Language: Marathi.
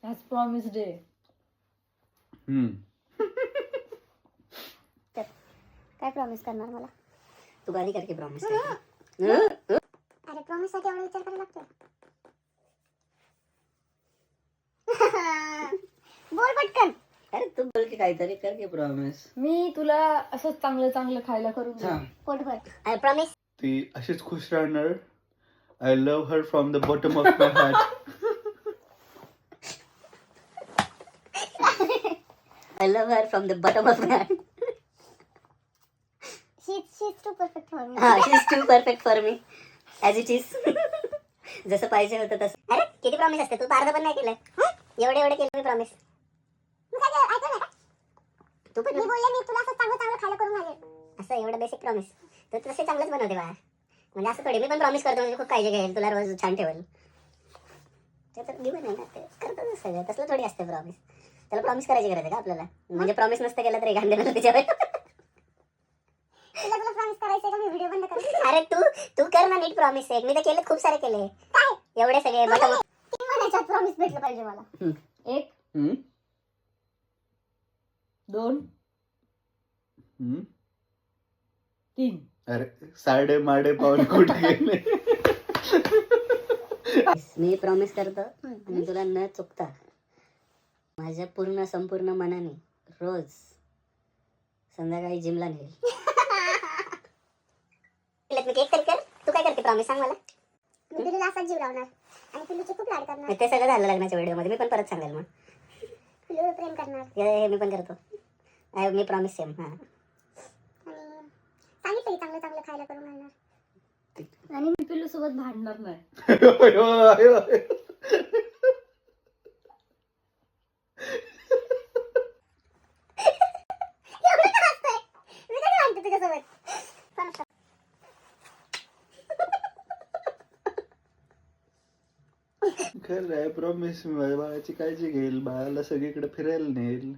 आज प्रॉमिस डे. काय प्रॉमिस करणार मला? तू गाडी करके प्रॉमिस अरे प्रॉमिस साठी एवढा विचार करायला लागतो. बोल पटकन. अरे तू बोल की काहीतरी कर की प्रॉमिस. मी तुला असंच चांगलं चांगलं खायला करून देईन. पोटभर. I promise. ती अशीच खुश राहणार. I love her from the bottom of my heart. I love her from the bottom of my heart. She's too perfect for me. हा, she's too perfect for me. As it is. जसं पाहिजे होतं तसं. अरे किती प्रॉमिस असते, तू अर्ध पण नाही केलं. एवढे एवढे केलं मी प्रॉमिस. तू पण मी बोलले मी तुला असं चांगलं चांगलं खायला करून घालेल. असं एवढं बेसिक प्रॉमिस तर तसे चांगलंच बनवते बाळा. म्हणजे असं थोडी मी पण प्रॉमिस करतो म्हणजे खूप काळजी घेईल, तुला रोज छान ठेवेल. ते तर गिवन आहे ना, ते करतच सगळं. तसलं थोडी असते प्रॉमिस. त्याला प्रॉमिस करायची गरज आहे का आपल्याला? म्हणजे प्रॉमिस नसतं केलं तर एखाद्या त्याच्यावर. तुला प्रॉमिस करायचंय का मी व्हिडिओ बंद करते? अरे तू कर ना नीट प्रॉमिस. एक मी तर केले, खूप सारे केले. काय एवढे सगळे बटम. 3 महिन्याच्यात प्रॉमिस भेटलं पाहिजे मला. 1 2 3. अरे साडे माडे पाऊल कुठे गेले? मी प्रॉमिस करतो आणि तुला न चुकता माझ्या पूर्ण संपूर्ण मनाने रोज संध्याकाळी जिमला नेईल. मी केक तरी कर. तू काय करते प्रॉमिस सांग मला. मी पिलूला असाच जीव लावणार आणि पिलूचे खूप लाड करणार. ते सगळं झालं लग्नाच्या व्हिडिओमध्ये. मी पण परत सांगेल मग. पिलूवर प्रेम करणार हे मी पण करतो. मी प्रॉमिस सेम. हा आणि सांगितलं चांगलं चांगलं खायला करून घालणार. आणि मी पिल्लू सोबत भांडणार नाही. मी कधी भांडते तुझ्यासोबत? खरं आहे प्रॉमिस. माझ्या बाळाची काळजी घेईल, बाळाला सगळीकडे फिरायला नेईल.